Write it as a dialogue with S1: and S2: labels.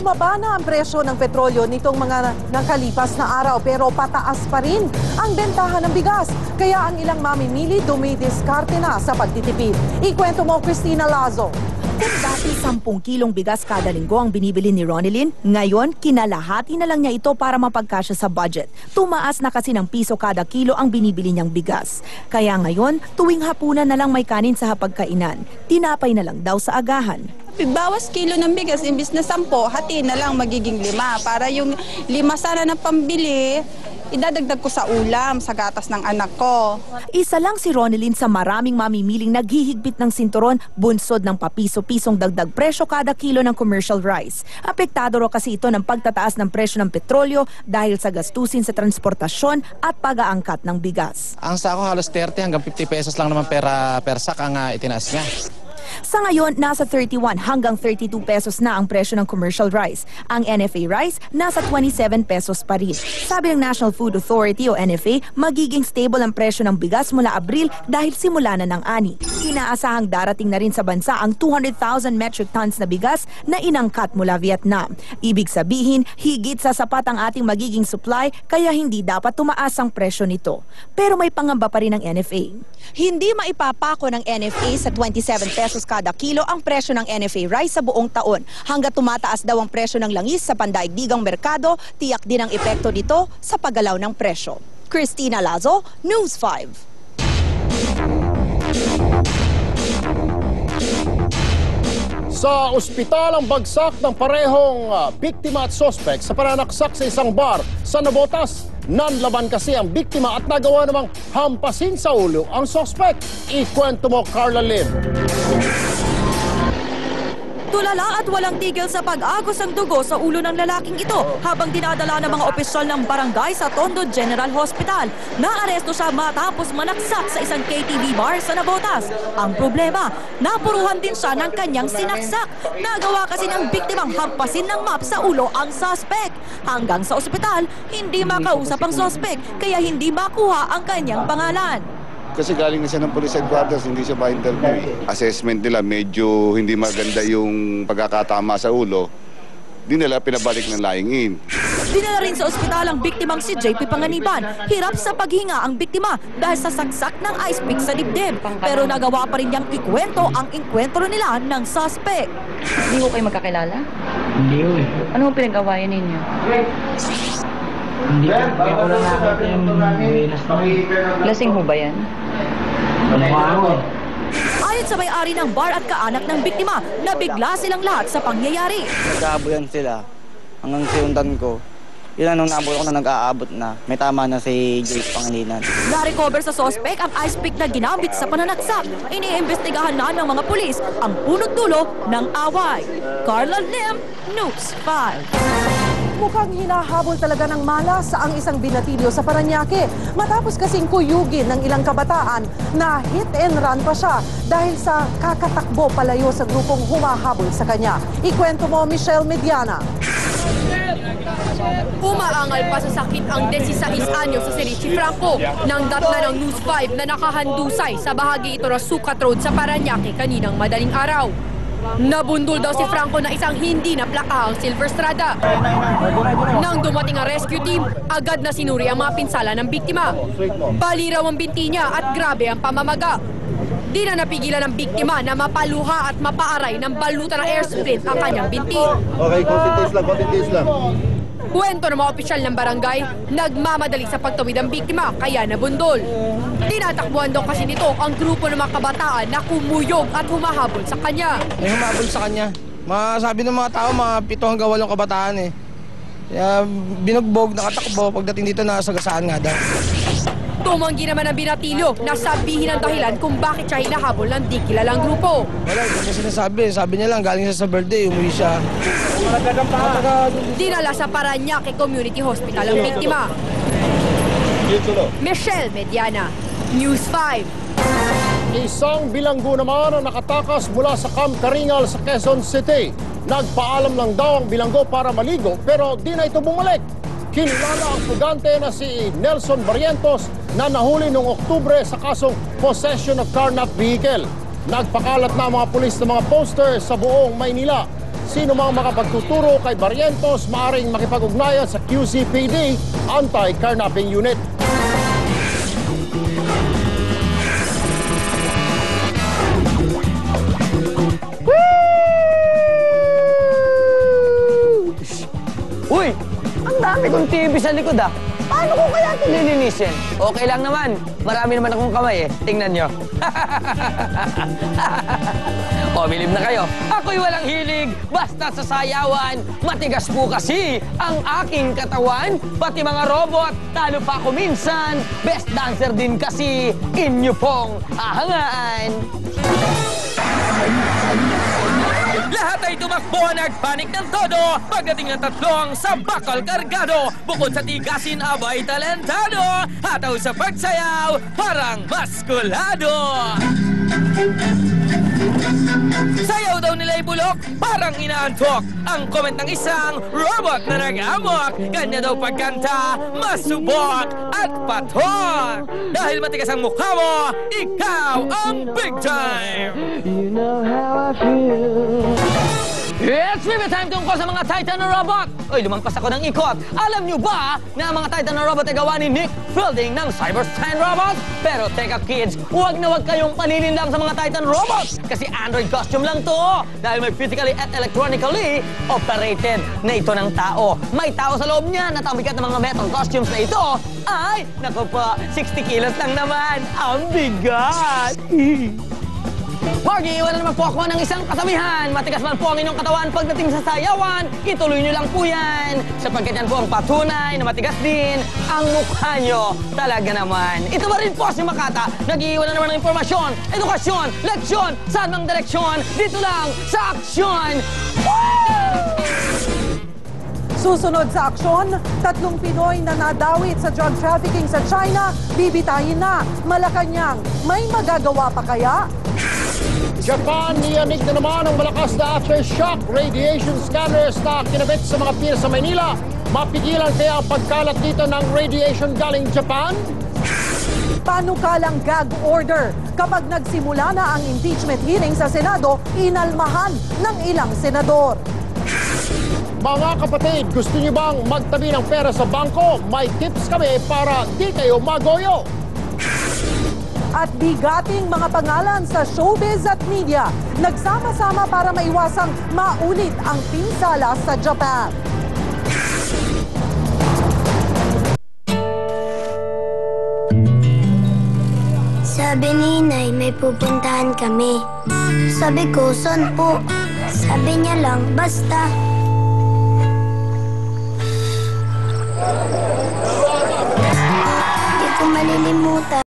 S1: Bumaba na ang presyo ng petrolyo nitong mga nakalipas na araw pero pataas pa rin ang bentahan ng bigas. Kaya ang ilang mamimili dumidiskarte na sa pagtitipid. Ikwento mo, Cristina Lazo.
S2: Kung dati 10 kilong bigas kada linggo ang binibili ni Ronilyn, ngayon kinalahati na lang niya ito para mapagkasya sa budget. Tumaas na kasi ng piso kada kilo ang binibili niyang bigas. Kaya ngayon, tuwing hapunan na lang may kanin sa hapagkainan. Tinapay na lang daw sa agahan.
S3: Bawas kilo ng bigas, imbis na 10, hati na lang magiging 5. Para yung 5 sana na pambili, idadagdag ko sa ulam, sa gatas ng anak ko.
S2: Isa lang si Ronilyn sa maraming mamimiling naghihigpit ng sinturon, bunsod ng papiso-pisong dagdag presyo kada kilo ng commercial rice. Apektado raw kasi ito ng pagtataas ng presyo ng petrolyo dahil sa gastusin sa transportasyon at pag-aangkat ng bigas.
S4: Ang sako halos 30 hanggang 50 pesos lang naman per sack ang itinaas niya.
S2: Sa ngayon, nasa 31 hanggang 32 pesos na ang presyo ng commercial rice. Ang NFA rice, nasa 27 pesos pa rin. Sabi ng National Food Authority o NFA, magiging stable ang presyo ng bigas mula Abril dahil simula na ng ani. Inaasahang darating na rin sa bansa ang 200,000 metric tons na bigas na inangkat mula Vietnam. Ibig sabihin, higit sa sapat ang ating magiging supply kaya hindi dapat tumaas ang presyo nito. Pero may pangamba pa rin ng NFA.
S5: Hindi maipapako ng NFA sa 27 pesos kada kilo ang presyo ng NFA rice sa buong taon. Hanggat tumataas daw ang presyo ng langis sa pandaigdigang merkado, tiyak din ang epekto nito sa paggalaw ng presyo. Cristina Lazo, News 5.
S6: Sa ospital ang bagsak ng parehong biktima at sospek sa pananaksak sa isang bar sa Navotas. Nanlaban kasi ang biktima at nagawa namang hampasin sa ulo ang sospek. Ikwento mo, Carla Lim.
S2: Tulala at walang tigil sa pag-agos ang dugo sa ulo ng lalaking ito habang dinadala ng mga opisyal ng barangay sa Tondo General Hospital. Naaresto siya matapos manaksak sa isang KTV bar sa Navotas. Ang problema, napuruhan din siya ng kanyang sinaksak. Nagawa kasi ng biktimang hampasin ng map sa ulo ang suspect. Hanggang sa ospital, hindi makausap ang suspect kaya hindi makuha ang kanyang pangalan.
S7: Kasi galing na siya ng police headquarters, hindi siya ma-interview. Assessment nila, medyo hindi maganda yung pagkakatama sa ulo. Di nila pinabalik ng lying in.
S2: Dinala rin sa ospital ang biktimang si JP Panganiban. Hirap sa paghinga ang biktima dahil sa saksak ng ice pick sa dibdib. Pero nagawa pa rin niyang ikwento ang inkwentro nila ng suspect.
S8: Hindi ko kayo magkakilala?
S9: Hindi ko eh.
S8: Ano pinag-awayan ninyo?
S9: Hindi ko. Kaya ko lang nakakita yung buwinas na.
S8: Lasing ho ba yan?
S9: Mukha ko eh.
S2: Ayon sa may-ari ng bar at kaanak ng biktima, nabigla silang lahat sa pangyayari.
S10: Nag-aaboyan sila hanggang sinundan ko. Yun nung naabot ako na nag-aabot na. May tama na si Joyce Pangilinan.
S2: Na-recover sa suspect ang ice pick na ginamit sa pananaksak. Iniimbestigahan na ng mga pulis ang punot dulo ng away. Carla Lim, News 5.
S1: Mukhang hinahabol talaga ng malas ang isang binatilyo sa Parañaque. Matapos kasing kuyugin ng ilang kabataan na hit and run pa siya dahil sa kakatakbo palayo sa grupong humahabol sa kanya. Ikwento mo, Michelle Mediana.
S11: Umaangal pa sa sakit ang 16 anyo sa si Richie Franco nang datna ng News 5 na nakahandusay sa bahagi ito ng Sukat Road sa Parañaque kaninang madaling araw. Nabundol daw si Franco na isang hindi naplaka ang Silver Strada. Nang dumating ang rescue team, agad na sinuri ang mga pinsala ng biktima. Baliraw ang binti niya at grabe ang pamamaga. Di na napigilan ng biktima na mapaluha at mapaaray ng balutan ng air split ang kanyang binti.
S7: Okay, concentrate lang.
S11: Kwento ng mga opisyal ng barangay, nagmamadali sa pagtawid ang biktima kaya nabundol. Tinatakbuhan daw kasi nito ang grupo ng mga kabataan na kumuyog at humahabol sa kanya.
S10: May humabol sa kanya. Masabi ng mga tao, mga 7 hanggang 8 kabataan eh. Kaya binugbog, nakatakbo, pagdating dito nasagasaan nga daw.
S11: Tumanggi naman ang binatilyo na sabihin ang dahilan kung bakit siya hinahabol ng di kilalang grupo.
S10: Wala, hindi niya sinasabi. Sabi niya lang, galing siya sa birthday, umuwi siya.
S11: Dinala sa Parañaque Community Hospital ang biktima. Michelle Mediana, News 5.
S6: Isang bilanggo naman ang nakatakas mula sa Camp Karingal sa Quezon City. Nagpaalam lang daw ang bilanggo para maligo pero di na ito bumalik. Kinilala ang pugante na si Nelson Barrientos na nahuli noong Oktubre sa kasong possession of carnap vehicle. Nagpakalat na mga pulis ng mga poster sa buong Maynila. Sino mang makapagtuturo kay Barrientos maaaring makipag-ugnayan sa QCPD Anti-Carnapping Unit.
S12: Uy! Ang dami kong TV sa likod ah. Paano ko kaya ito lilinisin? Okay lang naman. Marami naman akong kamay eh. Tingnan nyo. O, bilib na kayo. Ako'y walang hilig. Basta sa sayawan. Matigas po kasi ang aking katawan. Pati mga robot. Talo pa ako minsan. Best dancer din kasi. Inyo pong ahangaan.
S13: Lahat ay tumakbo, nagpanik ng todo. Pagdating ng tatlong sa bakal kargado. Bukod sa tigasin, abay talentado. Hataw sa pagsayaw, parang maskulado. Sayaw daw nila'y bulok, parang inaantok. Ang comment ng isang robot na nag-amok. Kanya daw pagkanta, masubok at patok. Dahil matigas ang mukha mo, ikaw ang big time.
S12: You know how I feel. It's trivia time tungkol sa mga Titan na robot! Uy, lumampas ako ng ikot. Alam nyo ba na ang mga Titan na robot ay gawa ni Nick Fielding ng Cyberstein Robots? Pero teka kids, huwag na huwag kayong panilinlang sa mga Titan robots! Kasi Android costume lang to! Dahil may physically at electronically operated na ito ng tao. May tao sa loob niya na tamikat ng mga metal costumes na ito ay, naku po, 60 kilos lang naman! Ang bigat! Mag-iiwan na naman po ako ng isang kasabihan. Matigas man po ang inyong katawan pagdating sa sayawan. Ituloy nyo lang po yan. Sapagkat yan po ang patunay na matigas din ang mukha nyo. Talaga naman. Ito ba rin po si Makata? Nag-iiwan na naman ng impormasyon, edukasyon, leksyon, saan mang direksyon. Dito lang sa Aksyon! Woo!
S1: Susunod sa aksyon, 3 Pinoy na nadawit sa drug trafficking sa China, bibitayin na. Malacanang, may magagawa pa kaya?
S6: Japan, niyanig na naman ang malakas na aftershock radiation scanners na kinabit sa mga pier sa Maynila. Mapigilan kaya ang pagkalat dito ng radiation galing Japan?
S1: Panukalang gag order. Kapag nagsimula na ang impeachment hearing sa Senado, inalmahan ng ilang senador.
S6: Mga kapatid, gusto niyo bang magtabi ng pera sa bangko? May tips kami para di kayo magoyo.
S1: At bigating mga pangalan sa showbiz at media, nagsama-sama para maiwasang maulit ang pinsala sa Japan.
S14: Sabi ni Nay, may pupuntahan kami. Sabi ko, saan po? Sabi niya lang, basta. Di ko malilimutan.